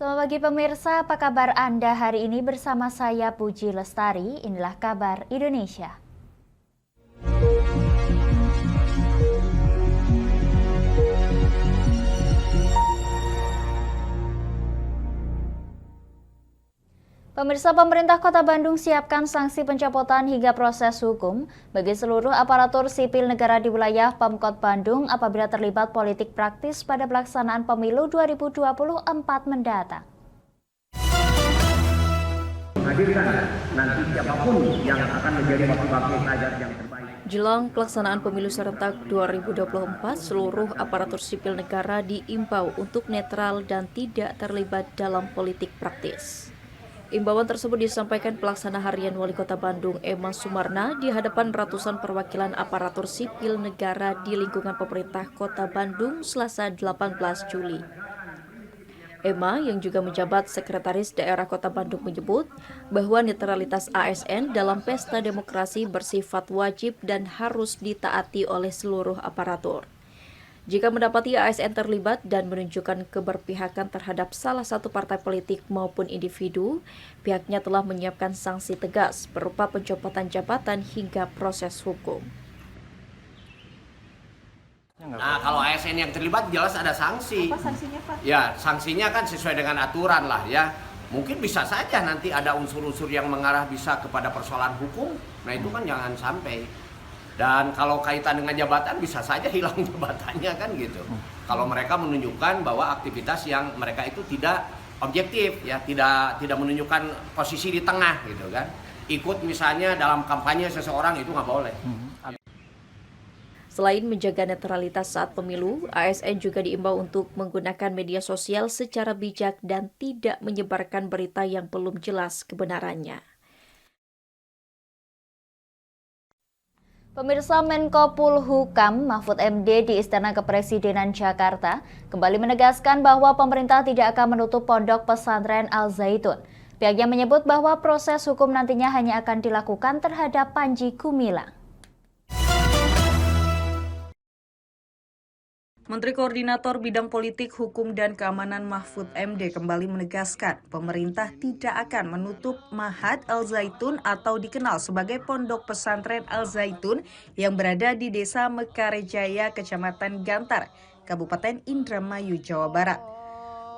Selamat pagi pemirsa, apa kabar Anda hari ini? Bersama saya Puji Lestari, inilah kabar Indonesia. Pemirsa, pemerintah Kota Bandung siapkan sanksi pencopotan hingga proses hukum bagi seluruh aparatur sipil negara di wilayah Pemkot Bandung apabila terlibat politik praktis pada pelaksanaan pemilu 2024 mendatang. Hadirkan nanti siapapun yang akan menjadi wakil-wakil kader yang terbaik. Jelang pelaksanaan pemilu serentak 2024, seluruh aparatur sipil negara diimbau untuk netral dan tidak terlibat dalam politik praktis. Imbauan tersebut disampaikan pelaksana harian Wali Kota Bandung, Emma Sumarna, di hadapan ratusan perwakilan aparatur sipil negara di lingkungan pemerintah Kota Bandung, Selasa 18 Juli. Emma, yang juga menjabat Sekretaris Daerah Kota Bandung, menyebut bahwa netralitas ASN dalam pesta demokrasi bersifat wajib dan harus ditaati oleh seluruh aparatur. Jika mendapati ASN terlibat dan menunjukkan keberpihakan terhadap salah satu partai politik maupun individu, pihaknya telah menyiapkan sanksi tegas berupa pencopotan jabatan hingga proses hukum. Nah, kalau ASN yang terlibat jelas ada sanksi. Apa sanksinya, Pak? Ya, sanksinya kan sesuai dengan aturan lah ya. Mungkin bisa saja nanti ada unsur-unsur yang mengarah bisa kepada persoalan hukum. Nah, itu kan jangan sampai. Dan kalau kaitan dengan jabatan bisa saja hilang jabatannya kan gitu. Kalau mereka menunjukkan bahwa aktivitas yang mereka itu tidak objektif ya, tidak menunjukkan posisi di tengah gitu kan. Ikut misalnya dalam kampanye seseorang itu nggak boleh. Selain menjaga netralitas saat pemilu, ASN juga diimbau untuk menggunakan media sosial secara bijak dan tidak menyebarkan berita yang belum jelas kebenarannya. Pemirsa, Menko Polhukam Mahfud MD di Istana Kepresidenan Jakarta kembali menegaskan bahwa pemerintah tidak akan menutup pondok pesantren Al Zaitun. Pihaknya menyebut bahwa proses hukum nantinya hanya akan dilakukan terhadap Panji Gumilang. Menteri Koordinator Bidang Politik, Hukum, dan Keamanan Mahfud MD kembali menegaskan pemerintah tidak akan menutup Mahat Al Zaitun atau dikenal sebagai Pondok Pesantren Al Zaitun yang berada di Desa Mekarejaya, Kecamatan Gantar, Kabupaten Indramayu, Jawa Barat.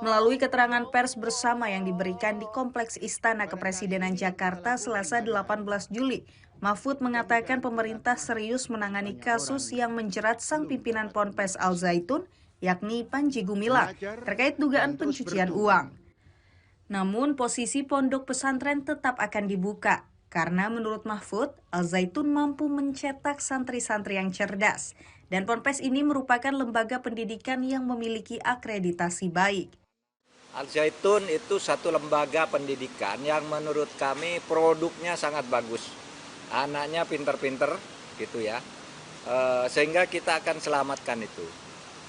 Melalui keterangan pers bersama yang diberikan di Kompleks Istana Kepresidenan Jakarta Selasa 18 Juli, Mahfud mengatakan pemerintah serius menangani kasus yang menjerat sang pimpinan Ponpes Al Zaitun, yakni Panji Gumilang, terkait dugaan pencucian uang. Namun posisi pondok pesantren tetap akan dibuka, karena menurut Mahfud, Al Zaitun mampu mencetak santri-santri yang cerdas, dan Ponpes ini merupakan lembaga pendidikan yang memiliki akreditasi baik. Al Zaitun itu satu lembaga pendidikan yang menurut kami produknya sangat bagus. Anaknya pinter-pinter gitu ya, sehingga kita akan selamatkan itu.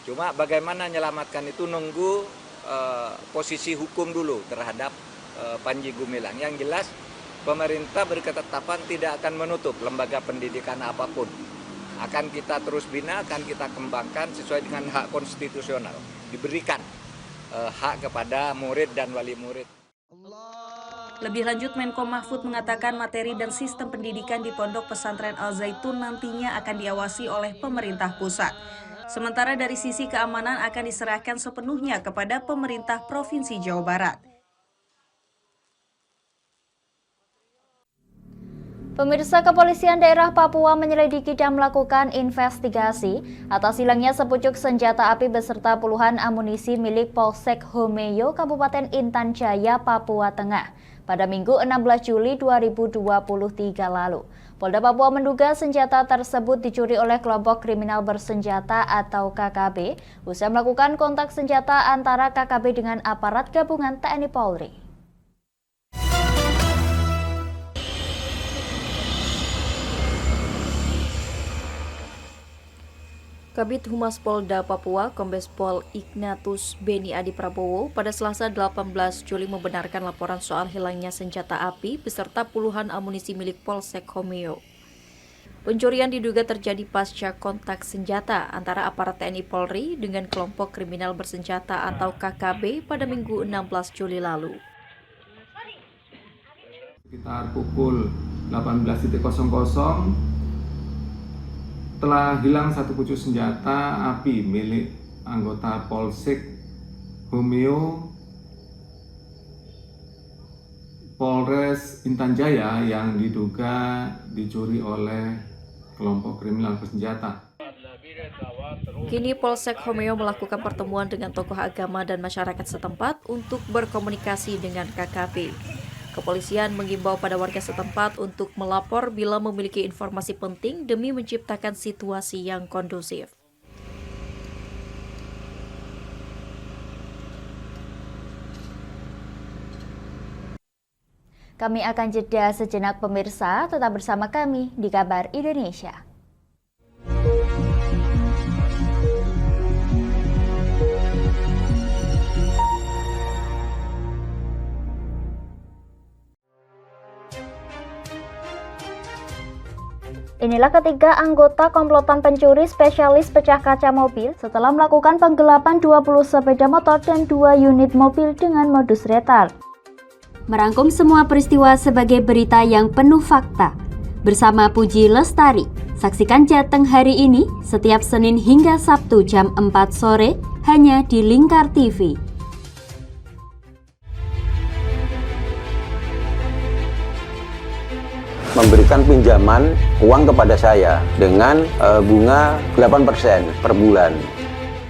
Cuma bagaimana menyelamatkan itu nunggu posisi hukum dulu terhadap Panji Gumilang. Yang jelas pemerintah berketetapan tidak akan menutup lembaga pendidikan apapun. Akan kita terus bina, akan kita kembangkan sesuai dengan hak konstitusional. Diberikan hak kepada murid dan wali murid. Lebih lanjut, Menko Mahfud mengatakan materi dan sistem pendidikan di Pondok Pesantren Al Zaitun nantinya akan diawasi oleh pemerintah pusat. Sementara dari sisi keamanan akan diserahkan sepenuhnya kepada pemerintah Provinsi Jawa Barat. Pemirsa, Kepolisian Daerah Papua menyelidiki dan melakukan investigasi atas hilangnya sepucuk senjata api beserta puluhan amunisi milik Polsek Homeyo, Kabupaten Intan Jaya, Papua Tengah pada Minggu 16 Juli 2023 lalu. Polda Papua menduga senjata tersebut dicuri oleh kelompok kriminal bersenjata atau KKB usai melakukan kontak senjata antara KKB dengan aparat gabungan TNI Polri. Kabid Humas Polda Papua, Kombes Pol Ignatius Beni Adi Prabowo, pada Selasa 18 Juli membenarkan laporan soal hilangnya senjata api beserta puluhan amunisi milik Polsek Homeyo. Pencurian diduga terjadi pasca kontak senjata antara aparat TNI Polri dengan kelompok kriminal bersenjata atau KKB pada Minggu 16 Juli lalu. Sekitar pukul 18.00 telah hilang satu pucuk senjata api milik anggota Polsek Homeo Polres Intan Jaya yang diduga dicuri oleh kelompok kriminal bersenjata. Kini Polsek Homeo melakukan pertemuan dengan tokoh agama dan masyarakat setempat untuk berkomunikasi dengan KKB. Kepolisian mengimbau pada warga setempat untuk melapor bila memiliki informasi penting demi menciptakan situasi yang kondusif. Kami akan jeda sejenak pemirsa, tetap bersama kami di Kabar Indonesia. Inilah ketiga anggota komplotan pencuri spesialis pecah kaca mobil setelah melakukan penggelapan 20 sepeda motor dan 2 unit mobil dengan modus retal. Merangkum semua peristiwa sebagai berita yang penuh fakta. Bersama Puji Lestari, saksikan Jateng hari ini setiap Senin hingga Sabtu jam 4 sore hanya di Lingkar TV. Memberikan pinjaman uang kepada saya dengan bunga 8% per bulan.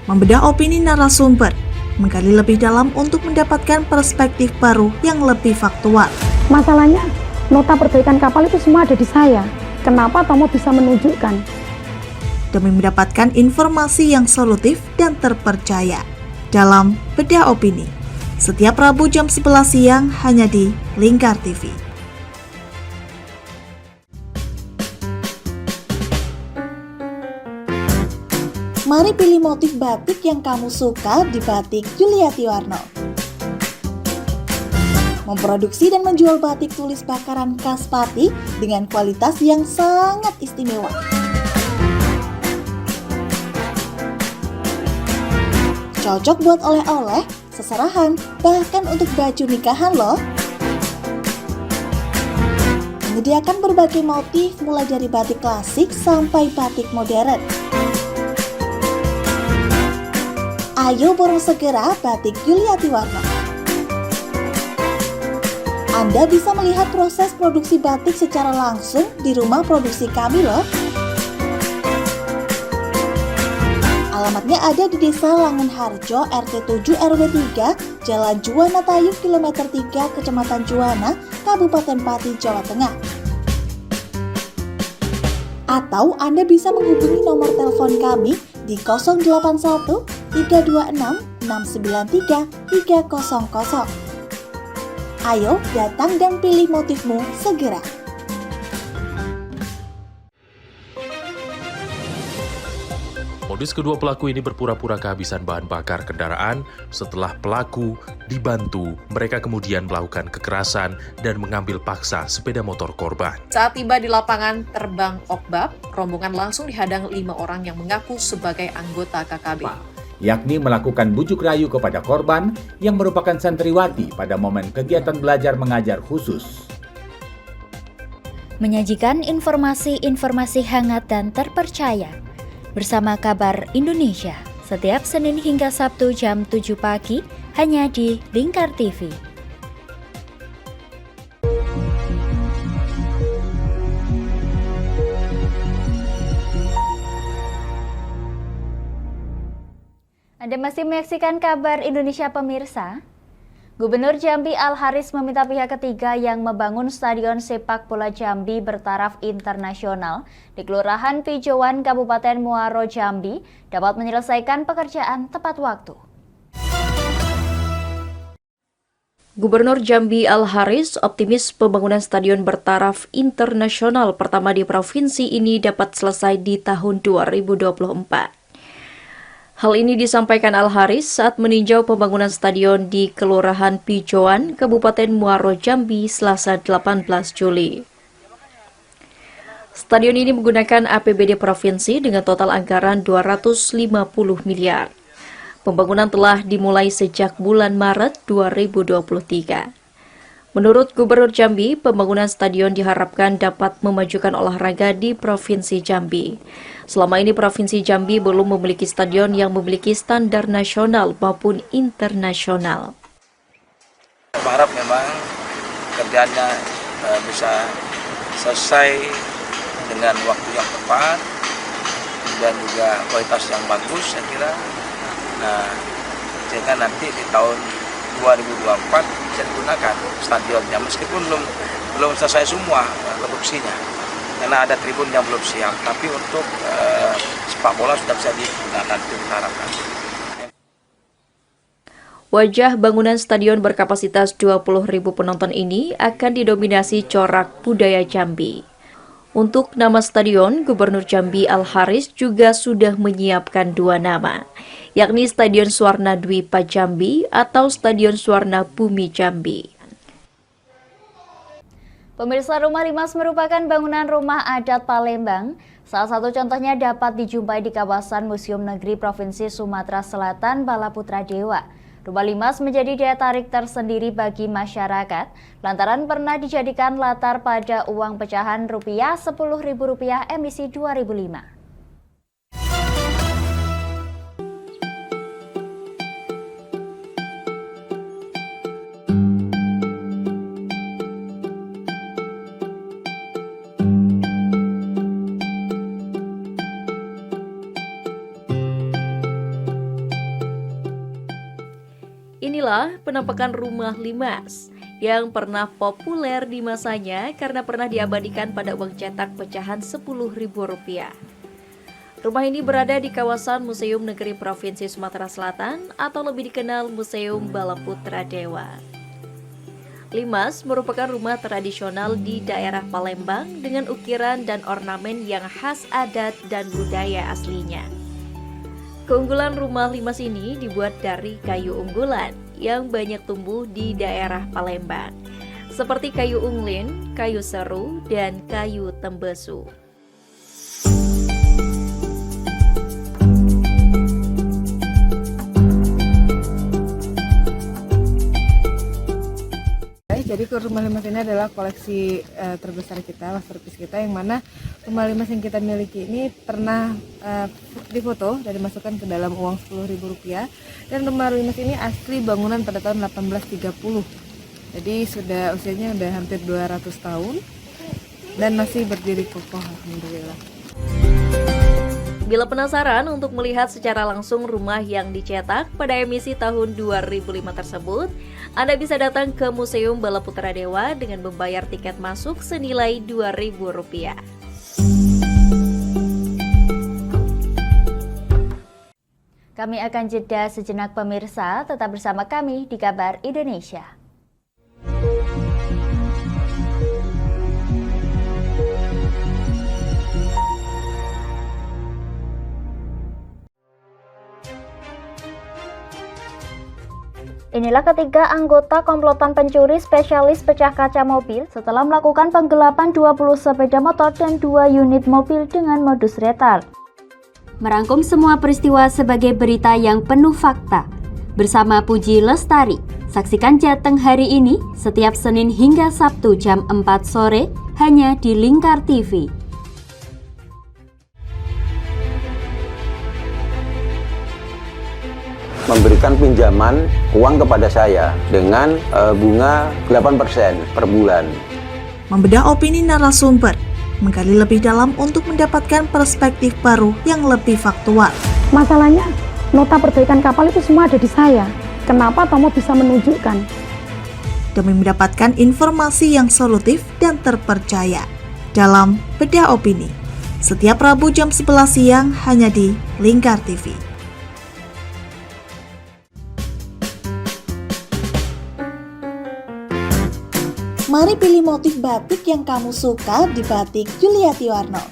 Membedah opini narasumber, menggali lebih dalam untuk mendapatkan perspektif baru yang lebih faktual. Masalahnya, nota perbaikan kapal itu semua ada di saya. Kenapa Tomo bisa menunjukkan? Demi mendapatkan informasi yang solutif dan terpercaya dalam Bedah Opini. Setiap Rabu jam 11 siang hanya di Lingkar TV. Mari pilih motif batik yang kamu suka di Batik Yuliati Warno. Memproduksi dan menjual batik tulis bakaran khas Pati dengan kualitas yang sangat istimewa. Cocok buat oleh-oleh, seserahan, bahkan untuk baju nikahan loh. Menyediakan berbagai motif mulai dari batik klasik sampai batik modern. Ayo borong segera Batik Yuliati Warno. Anda bisa melihat proses produksi batik secara langsung di rumah produksi kami loh. Alamatnya ada di Desa Langenharjo, RT 7 RW 3, Jalan Juwana Tayub, Kilometer 3, Kecamatan Juwana, Kabupaten Pati, Jawa Tengah. Atau Anda bisa menghubungi nomor telepon kami di 081 326 693 300. Ayo datang dan pilih motifmu segera. Modus kedua pelaku ini berpura-pura kehabisan bahan bakar kendaraan. Setelah pelaku dibantu, mereka kemudian melakukan kekerasan dan mengambil paksa sepeda motor korban. Saat tiba di lapangan terbang Okbab, rombongan langsung dihadang 5 orang yang mengaku sebagai anggota KKB. Yakni melakukan bujuk rayu kepada korban yang merupakan santriwati pada momen kegiatan belajar mengajar khusus. Menyajikan informasi-informasi hangat dan terpercaya bersama Kabar Indonesia setiap Senin hingga Sabtu jam 7 pagi hanya di Lingkar TV. Anda masih menyaksikan Kabar Indonesia pemirsa. Gubernur Jambi Al-Haris meminta pihak ketiga yang membangun Stadion Sepak Bola Jambi bertaraf internasional di Kelurahan Pijauan, Kabupaten Muaro Jambi dapat menyelesaikan pekerjaan tepat waktu. Gubernur Jambi Al-Haris optimis pembangunan stadion bertaraf internasional pertama di provinsi ini dapat selesai di tahun 2024. Hal ini disampaikan Al-Haris saat meninjau pembangunan stadion di Kelurahan Pijauan, Kabupaten Muaro Jambi, Selasa 18 Juli. Stadion ini menggunakan APBD provinsi dengan total anggaran 250 miliar. Pembangunan telah dimulai sejak bulan Maret 2023. Menurut Gubernur Jambi, pembangunan stadion diharapkan dapat memajukan olahraga di Provinsi Jambi. Selama ini Provinsi Jambi belum memiliki stadion yang memiliki standar nasional maupun internasional. Berharap memang kerjaannya bisa selesai dengan waktu yang tepat dan juga kualitas yang bagus, saya kira. Nah, sehingga nanti di tahun 2024 bisa digunakan stadionnya, meskipun belum selesai semua konstruksinya karena ada tribun yang belum siap, tapi untuk sepak bola sudah bisa digunakan, itu kita harapkan. Wajah bangunan stadion berkapasitas 20.000 penonton ini akan didominasi corak budaya Jambi. Untuk nama stadion, Gubernur Jambi Al-Haris juga sudah menyiapkan 2 nama, yakni Stadion Swarna Dwipa Jambi atau Stadion Swarna Bumi Jambi. Pemirsa, Rumah Limas merupakan bangunan rumah adat Palembang. Salah satu contohnya dapat dijumpai di kawasan Museum Negeri Provinsi Sumatera Selatan, Balaputra Dewa. Rumah Limas menjadi daya tarik tersendiri bagi masyarakat lantaran pernah dijadikan latar pada uang pecahan rupiah Rp10.000 emisi 2005. Inilah penampakan Rumah Limas yang pernah populer di masanya karena pernah diabadikan pada uang cetak pecahan Rp10.000. Rumah ini berada di kawasan Museum Negeri Provinsi Sumatera Selatan atau lebih dikenal Museum Balaputra Dewa. Limas merupakan rumah tradisional di daerah Palembang dengan ukiran dan ornamen yang khas adat dan budaya aslinya. Keunggulan Rumah Limas ini dibuat dari kayu unggulan yang banyak tumbuh di daerah Palembang, seperti kayu unglin, kayu seru, dan kayu tembesu. Jadi Rumah Limas ini adalah koleksi terbesar kita, masterpiece kita, yang mana Rumah Limas yang kita miliki ini pernah difoto dan dimasukkan ke dalam uang Rp10.000. Dan Rumah Limas ini asli bangunan pada tahun 1830. Jadi usianya sudah hampir 200 tahun dan masih berdiri kokoh, alhamdulillah. Bila penasaran untuk melihat secara langsung rumah yang dicetak pada emisi tahun 2005 tersebut, Anda bisa datang ke Museum Balaputra Dewa dengan membayar tiket masuk senilai Rp2.000. Kami akan jeda sejenak pemirsa, tetap bersama kami di Kabar Indonesia. Inilah ketiga anggota komplotan pencuri spesialis pecah kaca mobil setelah melakukan penggelapan 20 sepeda motor dan 2 unit mobil dengan modus retard. Merangkum semua peristiwa sebagai berita yang penuh fakta. Bersama Puji Lestari, saksikan Jateng hari ini setiap Senin hingga Sabtu jam 4 sore hanya di Lingkar TV. Memberikan pinjaman uang kepada saya dengan bunga 8% per bulan. Membedah opini narasumber, menggali lebih dalam untuk mendapatkan perspektif baru yang lebih faktual. Masalahnya, nota perbaikan kapal itu semua ada di saya. Kenapa Tomo bisa menunjukkan? Demi mendapatkan informasi yang solutif dan terpercaya. Dalam Bedah Opini, setiap Rabu jam 11 siang hanya di Lingkar TV. Mari pilih motif batik yang kamu suka di Batik Juliati Warno.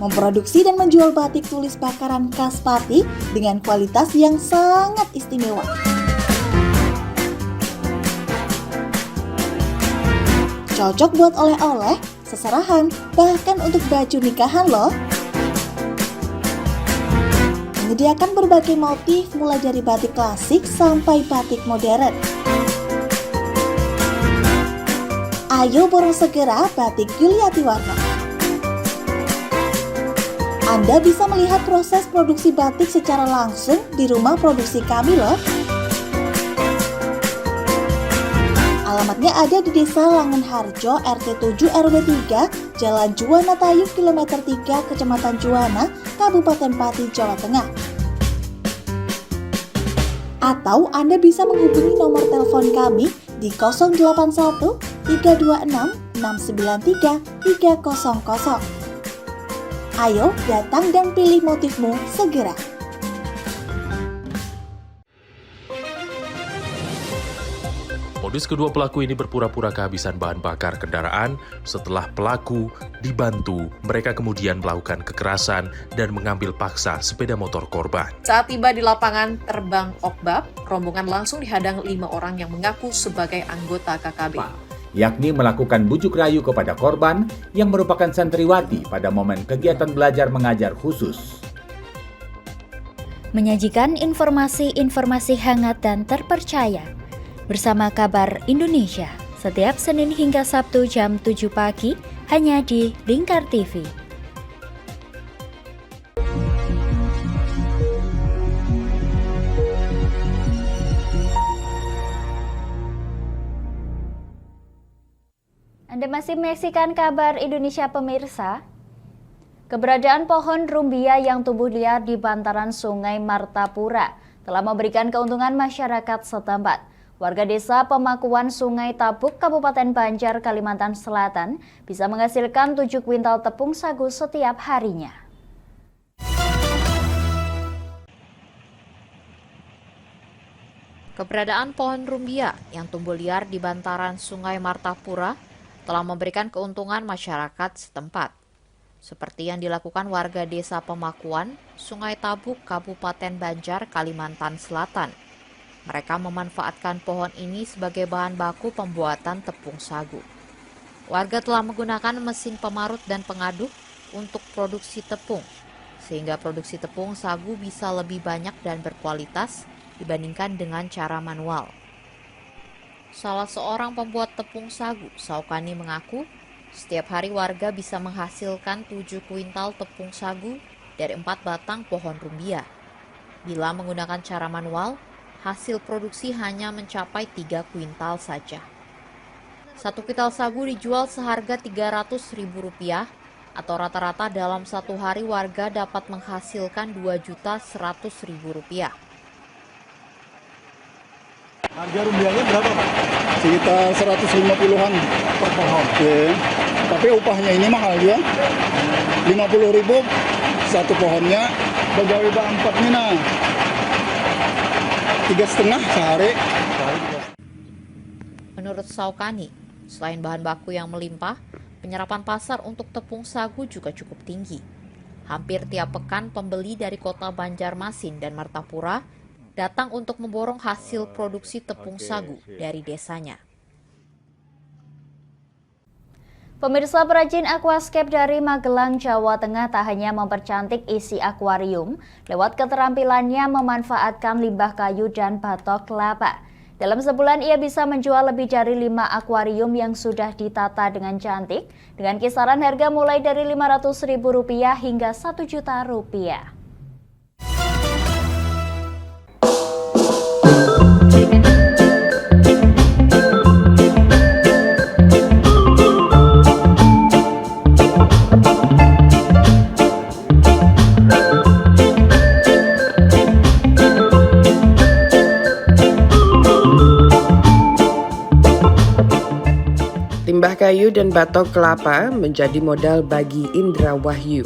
Memproduksi dan menjual batik tulis bakaran khas Pati dengan kualitas yang sangat istimewa. Cocok buat oleh-oleh keserahan, bahkan untuk baju nikahan loh. Menyediakan berbagai motif mulai dari batik klasik sampai batik modern. Ayo borong segera Batik Yuliati Warno. Anda bisa melihat proses produksi batik secara langsung di rumah produksi kami loh. Alamatnya ada di Desa Langenharjo, RT 7 RW 3, Jalan Juwana Tayu, Kilometer 3, Kecamatan Juwana, Kabupaten Pati, Jawa Tengah. Atau Anda bisa menghubungi nomor telepon kami di 081 326 693 300. Ayo datang dan pilih motifmu segera. Modus kedua pelaku ini berpura-pura kehabisan bahan bakar kendaraan. Setelah pelaku dibantu, mereka kemudian melakukan kekerasan dan mengambil paksa sepeda motor korban. Saat tiba di lapangan terbang Okbab, rombongan langsung dihadang 5 orang yang mengaku sebagai anggota KKB. Yakni melakukan bujuk rayu kepada korban yang merupakan santriwati pada momen kegiatan belajar mengajar khusus. Menyajikan informasi-informasi hangat dan terpercaya bersama Kabar Indonesia setiap Senin hingga Sabtu jam 7 pagi hanya di Lingkar TV. Anda masih menyaksikan Kabar Indonesia pemirsa. Keberadaan pohon rumbia yang tumbuh liar di bantaran Sungai Martapura telah memberikan keuntungan masyarakat setempat. Warga desa Pemakuan Sungai Tabuk, Kabupaten Banjar, Kalimantan Selatan bisa menghasilkan 7 kuintal tepung sagu setiap harinya. Keberadaan pohon rumbia yang tumbuh liar di bantaran Sungai Martapura telah memberikan keuntungan masyarakat setempat. Seperti yang dilakukan warga desa Pemakuan, Sungai Tabuk, Kabupaten Banjar, Kalimantan Selatan. Mereka memanfaatkan pohon ini sebagai bahan baku pembuatan tepung sagu. Warga telah menggunakan mesin pemarut dan pengaduk untuk produksi tepung, sehingga produksi tepung sagu bisa lebih banyak dan berkualitas dibandingkan dengan cara manual. Salah seorang pembuat tepung sagu, Saukani, mengaku setiap hari warga bisa menghasilkan 7 kuintal tepung sagu dari 4 batang pohon rumbia. Bila menggunakan cara manual, hasil produksi hanya mencapai 3 kuintal saja. 1 kuintal sagu dijual seharga Rp300.000 atau rata-rata dalam 1 hari warga dapat menghasilkan Rp2.100.000. Harga rumbianya berapa, Pak? Sekitar 150-an per pohon. Oke. Tapi upahnya ini mahal ya. 50.000 satu pohonnya. Pegawai Bampat Mina 3,5 sehari. Menurut Saukani, selain bahan baku yang melimpah, penyerapan pasar untuk tepung sagu juga cukup tinggi. Hampir tiap pekan pembeli dari kota Banjarmasin dan Martapura datang untuk memborong hasil produksi tepung sagu dari desanya. Pemirsa, perajin aquascape dari Magelang, Jawa Tengah tak hanya mempercantik isi akuarium lewat keterampilannya memanfaatkan limbah kayu dan batok kelapa. Dalam sebulan ia bisa menjual lebih dari 5 akuarium yang sudah ditata dengan cantik dengan kisaran harga mulai dari Rp500.000 hingga Rp1.000.000. Limbah kayu dan batok kelapa menjadi modal bagi Indra Wahyu,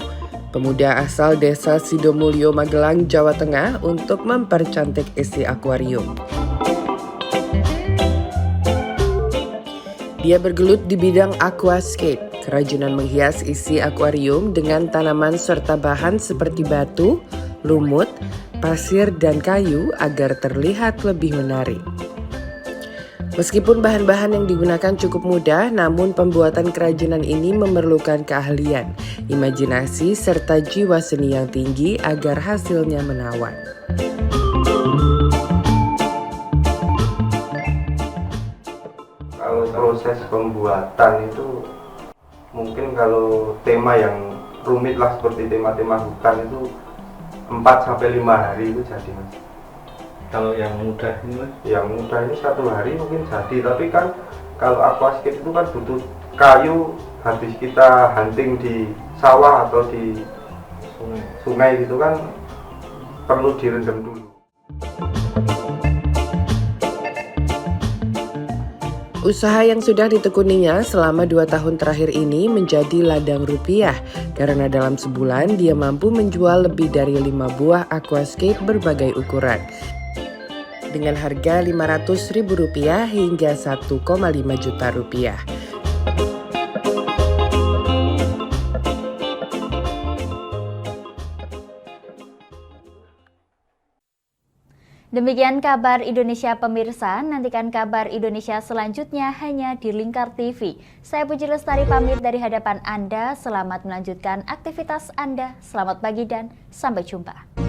pemuda asal desa Sidomulyo, Magelang, Jawa Tengah untuk mempercantik isi akuarium. Dia bergelut di bidang aquascape, kerajinan menghias isi akuarium dengan tanaman serta bahan seperti batu, lumut, pasir, dan kayu agar terlihat lebih menarik. Meskipun bahan-bahan yang digunakan cukup mudah, namun pembuatan kerajinan ini memerlukan keahlian, imajinasi, serta jiwa seni yang tinggi agar hasilnya menawan. Kalau proses pembuatan itu mungkin kalau tema yang rumit lah seperti tema-tema hutan itu 4-5 hari itu jadi, Mas. Kalau yang mudah ini, Mas? Yang mudah ini 1 hari mungkin jadi, tapi kan kalau aquascape itu kan butuh kayu, habis kita hunting di sawah atau di sungai gitu kan perlu direndam dulu. Usaha yang sudah ditekuninya selama 2 tahun terakhir ini menjadi ladang rupiah karena dalam sebulan dia mampu menjual lebih dari 5 buah aquascape berbagai ukuran dengan harga Rp500.000 hingga Rp1,5 juta. Demikian kabar Indonesia pemirsa, nantikan kabar Indonesia selanjutnya hanya di Lingkar TV. Saya Puji Lestari pamit dari hadapan Anda, selamat melanjutkan aktivitas Anda, selamat pagi dan sampai jumpa.